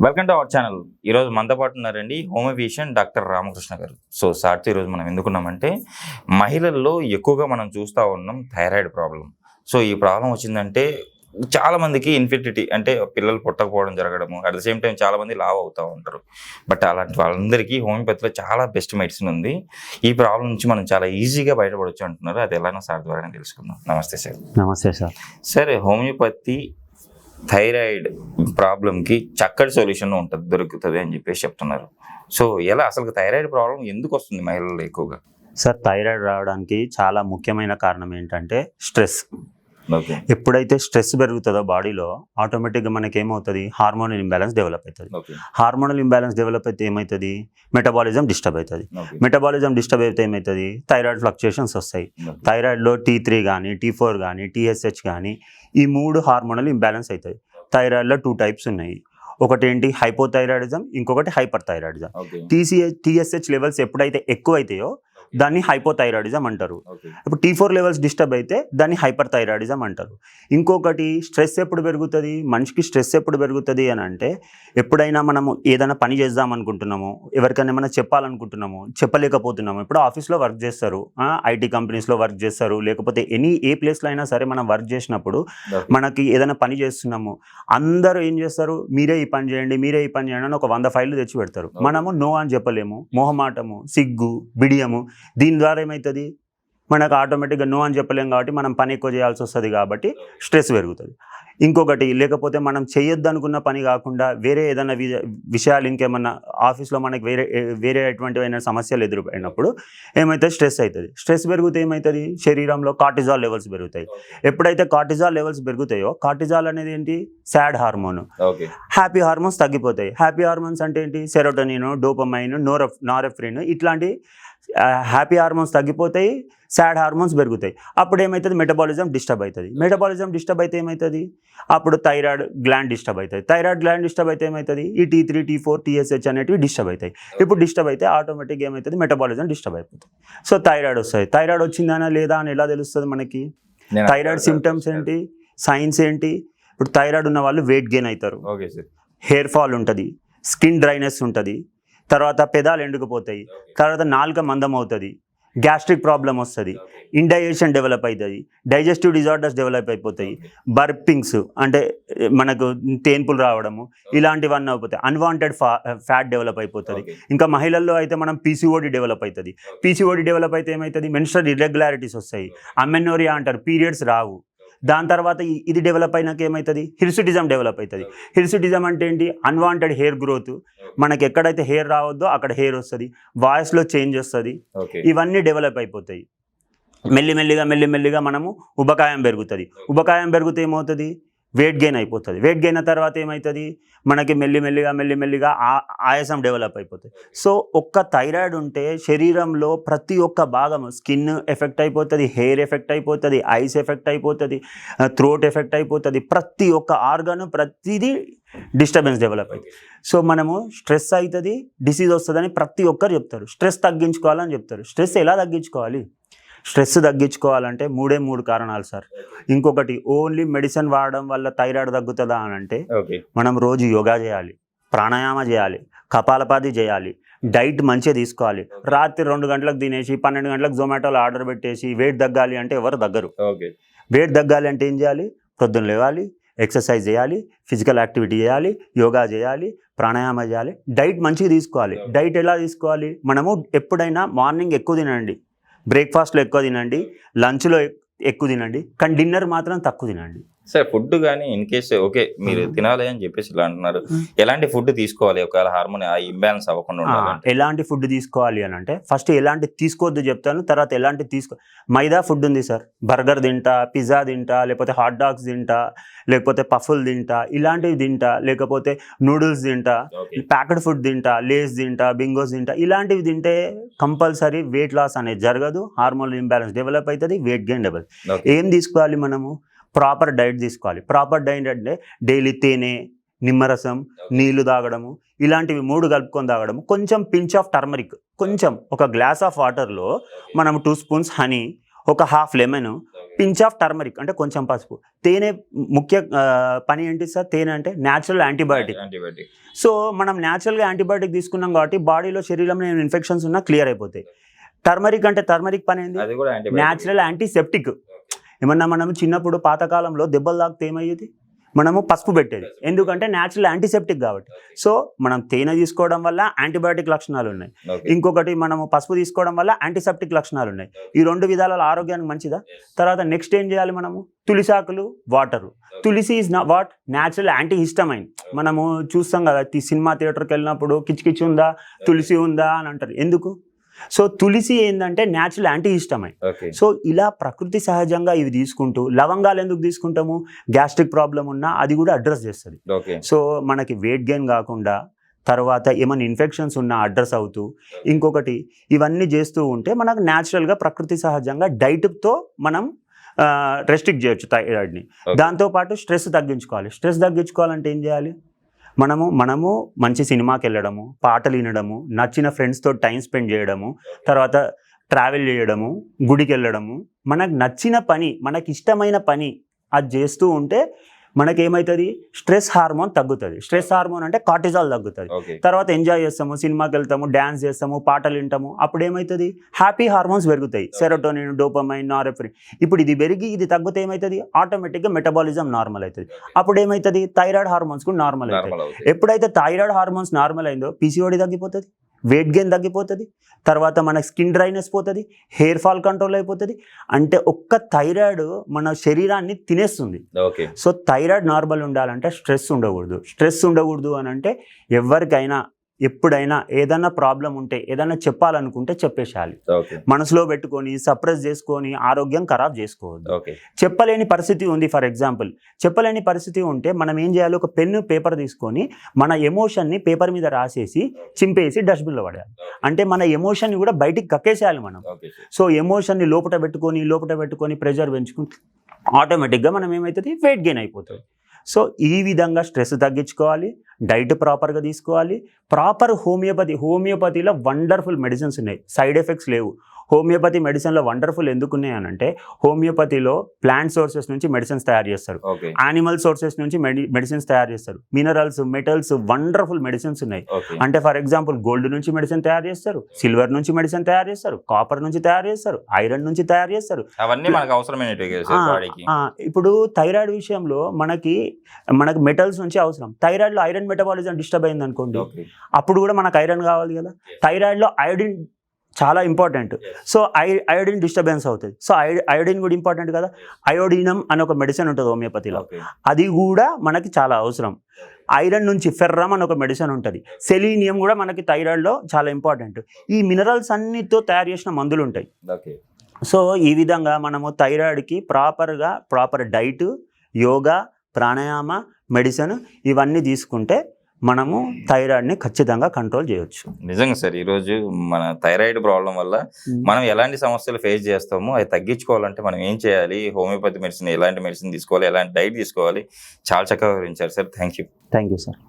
Welcome to our channel. ఈరోజు మనతో పాటు ఉన్నారండి హోమియోపీషియన్ డాక్టర్ రామకృష్ణ గారు. సార్తో ఈరోజు మనం ఎందుకున్నామంటే మహిళల్లో ఎక్కువగా మనం చూస్తూ ఉన్నాం థైరాయిడ్ ప్రాబ్లం. ఈ ప్రాబ్లం వచ్చిందంటే చాలామందికి ఇన్ఫెర్టిలిటీ అంటే పిల్లలు పుట్టకపోవడం జరగడము, అట్ ద సేమ్ టైం చాలామంది లావ్ అవుతూ ఉంటారు. బట్ అలాంటి వాళ్ళందరికీ హోమియోపతిలో చాలా బెస్ట్ మెడిసిన్ ఉంది. ఈ ప్రాబ్లం నుంచి మనం చాలా ఈజీగా బయటపడవచ్చు అంటున్నారు. అది ఎలానో సార్ ద్వారానే తెలుసుకుందాం. నమస్తే సార్. నమస్తే సార్. సరే, హోమియోపతి థైరాయిడ్ ప్రాబ్లంకి చక్కటి సొల్యూషన్ దొరుకుతుంది అని చెప్పేసి చెప్తున్నారు. ఎలా అసలు థైరాయిడ్ ప్రాబ్లం ఎందుకు వస్తుంది మహిళల్లో ఎక్కువగా? సార్, థైరాయిడ్ రావడానికి చాలా ముఖ్యమైన కారణం ఏంటంటే స్ట్రెస్. ఎప్పుడైతే స్ట్రెస్ పెరుగుతుందో బాడీలో ఆటోమేటిక్గా మనకి ఏమవుతుంది, హార్మోనల్ ఇంబ్యాలెన్స్ డెవలప్ అవుతుంది. హార్మోనల్ ఇంబ్యాలెన్స్ డెవలప్ అయితే ఏమవుతుంది, మెటబాలిజం డిస్టర్బ్ అవుతుంది. మెటబాలిజం డిస్టర్బ్ అయితే ఏమవుతుంది, థైరాయిడ్ ఫ్లక్చుయేషన్స్ వస్తాయి. థైరాయిడ్లో T3 కానీ T4 కానీ TSH కానీ ఈ 3 హార్మోనల్ ఇంబ్యాలెన్స్ అవుతాయి. థైరాయిడ్లో 2 టైప్స్ ఉన్నాయి. ఒకటి ఏంటి హైపోథైరాయిడిజం, ఇంకొకటి హైపర్ థైరాయిడిజం. TSH లెవెల్స్ ఎప్పుడైతే ఎక్కువ అవుతాయో దాన్ని హైపోథైరాయిడిజం అంటారు. ఇప్పుడు T4 లెవెల్స్ డిస్టర్బ్ అయితే దాన్ని హైపర్ థైరాయిడిజం అంటారు. ఇంకొకటి స్ట్రెస్ ఎప్పుడు పెరుగుతుంది, మనిషికి స్ట్రెస్ ఎప్పుడు పెరుగుతుంది అని అంటే ఎప్పుడైనా మనము ఏదైనా పని చేద్దాం అనుకుంటున్నాము, ఎవరికైనా ఏమైనా చెప్పాలనుకుంటున్నాము, చెప్పలేకపోతున్నాము. ఇప్పుడు ఆఫీస్లో వర్క్ చేస్తారు, IT కంపెనీస్లో వర్క్ చేస్తారు, లేకపోతే ఏ ప్లేస్లో అయినా సరే మనం వర్క్ చేసినప్పుడు మనకి ఏదైనా పని చేస్తున్నాము, అందరూ ఏం చేస్తారు, మీరే ఈ పని చేయండి, మీరే ఈ పని చేయండి అని ఒక 100 ఫైళ్ళు తెచ్చి పెడతారు. మనము నో అని చెప్పలేము, మొహమాటము, సిగ్గు, బిడియము, దీని ద్వారా ఏమవుతుంది, మనకు ఆటోమేటిక్గా నో అని చెప్పలేము కాబట్టి మనం పని ఎక్కువ చేయాల్సి వస్తుంది, కాబట్టి స్ట్రెస్ పెరుగుతుంది. ఇంకొకటి, లేకపోతే మనం చేయొద్దు అనుకున్న పని కాకుండా వేరే ఏదైనా విషయాలు ఇంకేమన్నా ఆఫీస్లో మనకి వేరే ఎటువంటివైనా సమస్యలు ఎదురైనప్పుడు ఏమవుతుంది, స్ట్రెస్ అవుతుంది. స్ట్రెస్ పెరిగితే ఏమవుతుంది, శరీరంలో కార్టిజాల్ లెవెల్స్ పెరుగుతాయి. ఎప్పుడైతే కార్టిజాల్ లెవెల్స్ పెరుగుతాయో, కార్టిజాల్ అనేది ఏంటి, సాడ్ హార్మోన్. హ్యాపీ హార్మోన్స్ తగ్గిపోతాయి. హ్యాపీ హార్మోన్స్ అంటే ఏంటి, సెరోటోనిన్, డోపమైన్, నారెఫ్రిన్, ఇట్లాంటి హ్యాపీ హార్మోన్స్ తగ్గిపోతాయి, సాడ్ హార్మోన్స్ పెరుగుతాయి. అప్పుడు ఏమవుతుంది, మెటబాలిజం డిస్టర్బ్ అవుతుంది. మెటబాలిజం డిస్టర్బ్ అయితే ఏమవుతుంది, అప్పుడు థైరాయిడ్ గ్లాండ్ డిస్టర్బ్ అవుతుంది. థైరాయిడ్ గ్లాండ్ డిస్టర్బ్ అయితే ఏమవుతుంది, ఈ T3 T4 TSH అనేటివి డిస్టర్బ్ అవుతాయి. ఇప్పుడు డిస్టర్బ్ అయితే ఆటోమేటిక్గా ఏమవుతుంది, మెటబాలిజం డిస్టర్బ్ అయిపోతుంది. థైరాయిడ్ వస్తుంది. థైరాయిడ్ వచ్చిందనా లేదా అని ఎలా తెలుస్తుంది మనకి, థైరాయిడ్ సిమ్టమ్స్ ఏంటి, సైన్స్ ఏంటి. ఇప్పుడు థైరాయిడ్ ఉన్న వాళ్ళు వెయిట్ గెయిన్ అవుతారు, హెయిర్ ఫాల్ ఉంటుంది, స్కిన్ డ్రైనెస్ ఉంటుంది, తర్వాత పెదాలు ఎండుకుపోతాయి, తర్వాత నాలుక మందం అవుతుంది, గ్యాస్ట్రిక్ ప్రాబ్లం వస్తుంది, ఇండైజెషన్ డెవలప్ అవుతుంది, డైజెస్టివ్ డిజార్డర్స్ డెవలప్ అయిపోతాయి, బర్పింగ్స్ అంటే మనకు తేన్పులు రావడము, ఇలాంటివన్నీ అయిపోతాయి. అన్వాంటెడ్ ఫ్యాట్ డెవలప్ అయిపోతుంది. ఇంకా మహిళల్లో అయితే మనం PCOD డెవలప్ అవుతుంది. PCOD డెవలప్ అయితే ఏమవుతుంది, మెన్స్ట్రల్ ఇర్రెగ్యులారిటీస్ వస్తాయి, అమెనోరియా అంటారు, పీరియడ్స్ రావు. దాని తర్వాత ఇది డెవలప్ అయినాక ఏమవుతుంది, హిర్సుటిజం డెవలప్ అవుతుంది. హిర్సుటిజం అంటే ఏంటి, అన్వాంటెడ్ హెయిర్ గ్రోత్, మనకి ఎక్కడైతే హెయిర్ రావద్దో అక్కడ హెయిర్ వస్తుంది, వాయిస్లో చేంజ్ వస్తుంది, ఇవన్నీ డెవలప్ అయిపోతాయి. మెల్లిమెల్లిగా మనము ఉబకాయం పెరుగుతుంది. ఉబకాయం పెరిగితే ఏమవుతుంది, వెయిట్ గెయిన్ అయిపోతుంది. వెయిట్ గెయిన్ తర్వాత ఏమవుతుంది, మనకి మెల్లిమెల్లిగా ఆయాసం డెవలప్ అయిపోతుంది. ఒక్క థైరాయిడ్ ఉంటే శరీరంలో ప్రతి ఒక్క భాగం, స్కిన్ ఎఫెక్ట్ అయిపోతుంది, హెయిర్ ఎఫెక్ట్ అయిపోతుంది, ఐస్ ఎఫెక్ట్ అయిపోతుంది, థ్రోట్ ఎఫెక్ట్ అయిపోతుంది, ప్రతి ఒక్క ఆర్గాన్ ప్రతిదీ డిస్టర్బెన్స్ డెవలప్ అవుతుంది. మనము స్ట్రెస్ అవుతుంది, డిసీజ్ వస్తుందని ప్రతి ఒక్కరు చెప్తారు. స్ట్రెస్ తగ్గించుకోవాలని చెప్తారు. స్ట్రెస్ ఎలా తగ్గించుకోవాలి, స్ట్రెస్ తగ్గించుకోవాలంటే 3 కారణాలు సార్. ఇంకొకటి, ఓన్లీ మెడిసిన్ వాడడం వల్ల థైరాయిడ్ తగ్గుతుందా అని అంటే మనం రోజు యోగా చేయాలి, ప్రాణాయామ చేయాలి, కపాలపాతి చేయాలి, డైట్ మంచిగా తీసుకోవాలి. రాత్రి 2 గంటలకు తినేసి 12 గంటలకు జొమాటోలో ఆర్డర్ పెట్టేసి వెయిట్ తగ్గాలి అంటే ఎవరు తగ్గరు. వెయిట్ తగ్గాలి అంటే ఏం చేయాలి, పొద్దున్న లేవాలి, ఎక్సర్సైజ్ చేయాలి, ఫిజికల్ యాక్టివిటీ చేయాలి, యోగా చేయాలి, ప్రాణాయామ చేయాలి, డైట్ మంచిగా తీసుకోవాలి. డైట్ ఎలా తీసుకోవాలి, మనము ఎప్పుడైనా మార్నింగ్ ఎక్కువ తినండి, బ్రేక్ఫాస్ట్లో ఎక్కువ తినండి, లంచ్లో ఎక్కువ తినండి, కానీ డిన్నర్ మాత్రం తక్కువ తినండి. సార్, ఫుడ్ కానీ ఇన్ కేసు మీరు తినాలి అని చెప్పేసి ఇలా అంటున్నారు, ఎలాంటి ఫుడ్ తీసుకోవాలి ఒకవేళ హార్మోన్ ఇంబ్యాలెన్స్ అవ్వకుండా ఉండాలి? ఎలాంటి ఫుడ్ తీసుకోవాలి అని అంటే ఫస్ట్ ఎలాంటి తీసుకోవద్దు చెప్తాను, తర్వాత ఎలాంటి మైదా ఫుడ్ ఉంది సార్, బర్గర్ తింటా, పిజ్జా తింటా, లేకపోతే హాట్ డాగ్స్ తింటా, లేకపోతే పఫ్ఫులు తింటా, ఇలాంటివి తింటా, లేకపోతే నూడిల్స్ తింటా, ప్యాకెట్ ఫుడ్ తింటా, లేస్ తింటా, బింగోస్ తింటా, ఇలాంటివి తింటే కంపల్సరీ వెయిట్ లాస్ అనేది జరగదు, హార్మోనల్ ఇంబ్యాలెన్స్ డెవలప్ అవుతుంది, వెయిట్ గెయిన్ డెవలప్. ఏం తీసుకోవాలి, మనము ప్రాపర్ డైట్ తీసుకోవాలి. ప్రాపర్ డైట్ అంటే డైలీ తేనె, నిమ్మరసం, నీళ్లు తాగడము, ఇలాంటివి 3 కలుపుకొని తాగడము, కొంచెం పించ్ ఆఫ్ టర్మరిక్, కొంచెం ఒక గ్లాస్ ఆఫ్ వాటర్లో మనం 2 స్పూన్స్ హనీ, ఒక half lemon, pinch of turmeric అంటే కొంచెం పసుపు. తేనె ముఖ్య పని ఏంటి సార్? తేనె అంటే న్యాచురల్ యాంటీబయాటిక్. సో మనం న్యాచురల్గా యాంటీబయాటిక్ తీసుకున్నాం కాబట్టి బాడీలో శరీరంలో ఇన్ఫెక్షన్స్ ఉన్నా క్లియర్ అయిపోతాయి. టర్మరిక్ అంటే టర్మరిక్ పని ఏంటి? Natural antiseptic. ఏమన్నా మనం చిన్నప్పుడు పాతకాలంలో దెబ్బలు తాకితే ఏమయ్యేది? మనము పసుపు పెట్టేది, ఎందుకంటే న్యాచురల్ యాంటీసెప్టిక్ కాబట్టి. సో మనం తేనె తీసుకోవడం వల్ల యాంటీబయాటిక్ లక్షణాలు ఉన్నాయి, ఇంకొకటి మనము పసుపు తీసుకోవడం వల్ల యాంటీసెప్టిక్ లక్షణాలు ఉన్నాయి. ఈ 2 విధాల ఆరోగ్యానికి మంచిదా? తర్వాత నెక్స్ట్ ఏం చేయాలి మనము? తులసాకులు, water. Tulsi is what? Natural antihistamine. మనము చూస్తాం కదా, సినిమా థియేటర్కి వెళ్ళినప్పుడు కిచ్ ఉందా, తులసి ఉందా అని అంటారు. ఎందుకు? సో తులసి ఏంటంటే న్యాచురల్ యాంటీ హిస్టమైన్. సో ఇలా ప్రకృతి సహజంగా ఇవి తీసుకుంటూ, లవంగాలు ఎందుకు తీసుకుంటాము? గ్యాస్ట్రిక్ ప్రాబ్లం ఉన్నా అది కూడా అడ్రస్ చేస్తుంది. సో మనకి వెయిట్ గెయిన్ కాకుండా, తర్వాత ఏమైనా ఇన్ఫెక్షన్స్ ఉన్నా అడ్రస్ అవుతూ, ఇంకొకటి ఇవన్నీ చేస్తూ ఉంటే మనకు న్యాచురల్గా ప్రకృతి సహజంగా డైట్తో మనం రెస్ట్రిక్ట్ చేయొచ్చు థైరాయిడ్ని. దాంతోపాటు స్ట్రెస్ తగ్గించుకోవాలి. స్ట్రెస్ తగ్గించుకోవాలంటే ఏం చేయాలి? మనము మంచి సినిమాకి వెళ్ళడము, పాటలు వినడము, నచ్చిన ఫ్రెండ్స్తో టైం స్పెండ్ చేయడము, తర్వాత ట్రావెల్ చేయడము, గుడికి వెళ్ళడము, మనకు నచ్చిన పని, మనకి ఇష్టమైన పని అది చేస్తూ ఉంటే మనకేమవుతుంది? స్ట్రెస్ హార్మోన్ తగ్గుతుంది. స్ట్రెస్ హార్మోన్ అంటే కార్టిజాల్ తగ్గుతుంది. తర్వాత ఎంజాయ్ చేస్తాము, సినిమాకి వెళ్తాము, డ్యాన్స్ చేస్తాము, పాటలు వింటాము, అప్పుడు ఏమవుతుంది? హ్యాపీ హార్మోన్స్ పెరుగుతాయి, సెరోటోనిన్, డోపమైన్, నారెఫ్రిన్. ఇప్పుడు ఇది పెరిగి ఇది తగ్గితే ఏమవుతుంది? ఆటోమేటిక్గా మెటబాలిజం నార్మల్ అవుతుంది. అప్పుడు ఏమవుతుంది? థైరాయిడ్ హార్మోన్స్ కూడా నార్మల్ అవుతాయి. ఎప్పుడైతే థైరాయిడ్ హార్మోన్స్ నార్మల్ అయిందో పీసీఓడి తగ్గిపోతుంది, వెయిట్ గెయిన్ తగ్గిపోతుంది, తర్వాత మన స్కిన్ డ్రైనెస్ పోతుంది, హెయిర్ ఫాల్ కంట్రోల్ అయిపోతుంది. అంటే ఒక్క థైరాయిడ్ మన శరీరాన్ని తినేస్తుంది. సో థైరాయిడ్ నార్మల్ ఉండాలంటే స్ట్రెస్ ఉండకూడదు. స్ట్రెస్ ఉండకూడదు అని అంటే ఎవరికైనా ఎప్పుడైనా ఏదైనా ప్రాబ్లం ఉంటే, ఏదైనా చెప్పాలనుకుంటే చెప్పేసేయాలి. మనసులో పెట్టుకొని సప్రెస్ చేసుకొని ఆరోగ్యం ఖరాబ్ చేసుకోవద్దు. చెప్పలేని పరిస్థితి ఉంది, ఫర్ ఎగ్జాంపుల్ చెప్పలేని పరిస్థితి ఉంటే మనం ఏం చేయాలి? ఒక పెన్ను, పేపర్ తీసుకొని మన ఎమోషన్ని పేపర్ మీద రాసేసి చింపేసి డస్ట్బిన్లో పడేయాలి. అంటే మన ఎమోషన్ని కూడా బయటికి కక్కేసేయాలి మనం. సో ఎమోషన్ని లోపల పెట్టుకొని ప్రెషర్ పెంచుకుంటే ఆటోమేటిక్గా మనం ఏమవుతుంది? వెయిట్ గెయిన్ అయిపోతుంది. సో ఈ విధంగా స్ట్రెస్ తగ్గించుకోవాలి, డైట్ ప్రాపర్గా తీసుకోవాలి. ప్రాపర్ హోమియోపతిలో వండర్ఫుల్ మెడిసిన్స్ ఉన్నాయి, సైడ్ ఎఫెక్ట్స్ లేవు. హోమియోపతి మెడిసిన్లో వండర్ఫుల్ ఎందుకు ఉన్నాయి అని అంటే, హోమియోపతిలో ప్లాంట్ సోర్సెస్ నుంచి మెడిసిన్స్ తయారు చేస్తారు, యానిమల్ సోర్సెస్ నుంచి మెడిసిన్స్ తయారు చేస్తారు, మినరల్స్, మెటల్స్, వండర్ఫుల్ మెడిసిన్స్ ఉన్నాయి. అంటే ఫర్ ఎగ్జాంపుల్ గోల్డ్ నుంచి మెడిసిన్ తయారు చేస్తారు, సిల్వర్ నుంచి మెడిసిన్ తయారు చేస్తారు, కాపర్ నుంచి తయారు చేస్తారు, ఐరన్ నుంచి తయారు చేస్తారు. అవన్నీ మనకు అవసరమైనవి. ఇప్పుడు థైరాయిడ్ విషయంలో మనకి మెటల్స్ నుంచి అవసరం. థైరాయిడ్లో ఐరన్ మెటబాలిజం డిస్టర్బ్ అయింది అనుకోండి, అప్పుడు కూడా మనకు ఐరన్ కావాలి కదా. థైరాయిడ్లో అయోడిన్ చాలా ఇంపార్టెంట్. సో అయోడిన్ డిస్టర్బెన్స్ అవుతుంది. సో అయోడిన్ కూడా ఇంపార్టెంట్ కదా. అయోడినం అని ఒక మెడిసిన్ ఉంటుంది హోమియోపతిలో, అది కూడా మనకి చాలా అవసరం. ఐరన్ నుంచి ఫెర్రమ్ అని ఒక మెడిసిన్ ఉంటుంది. సెలీనియం కూడా మనకి థైరాయిడ్లో చాలా ఇంపార్టెంట్. ఈ మినరల్స్ అన్నిటితో తయారు చేసిన మందులు ఉంటాయి. సో ఈ విధంగా మనము థైరాయిడ్కి proper diet, yoga, pranayama, medicine ఇవన్నీ తీసుకుంటే మనము థైరాయిడ్ని ఖచ్చితంగా కంట్రోల్ చేయొచ్చు. నిజంగా సార్, ఈరోజు మన థైరాయిడ్ ప్రాబ్లం వల్ల మనం ఎలాంటి సమస్యలు ఫేస్ చేస్తామో అవి తగ్గించుకోవాలంటే మనం ఏం చేయాలి, హోమియోపతి మెడిసిన్ ఎలాంటి మెడిసిన్ తీసుకోవాలి, ఎలాంటి డైట్ తీసుకోవాలి, చాలా చక్కగా వివరించారు సార్. Thank you sir.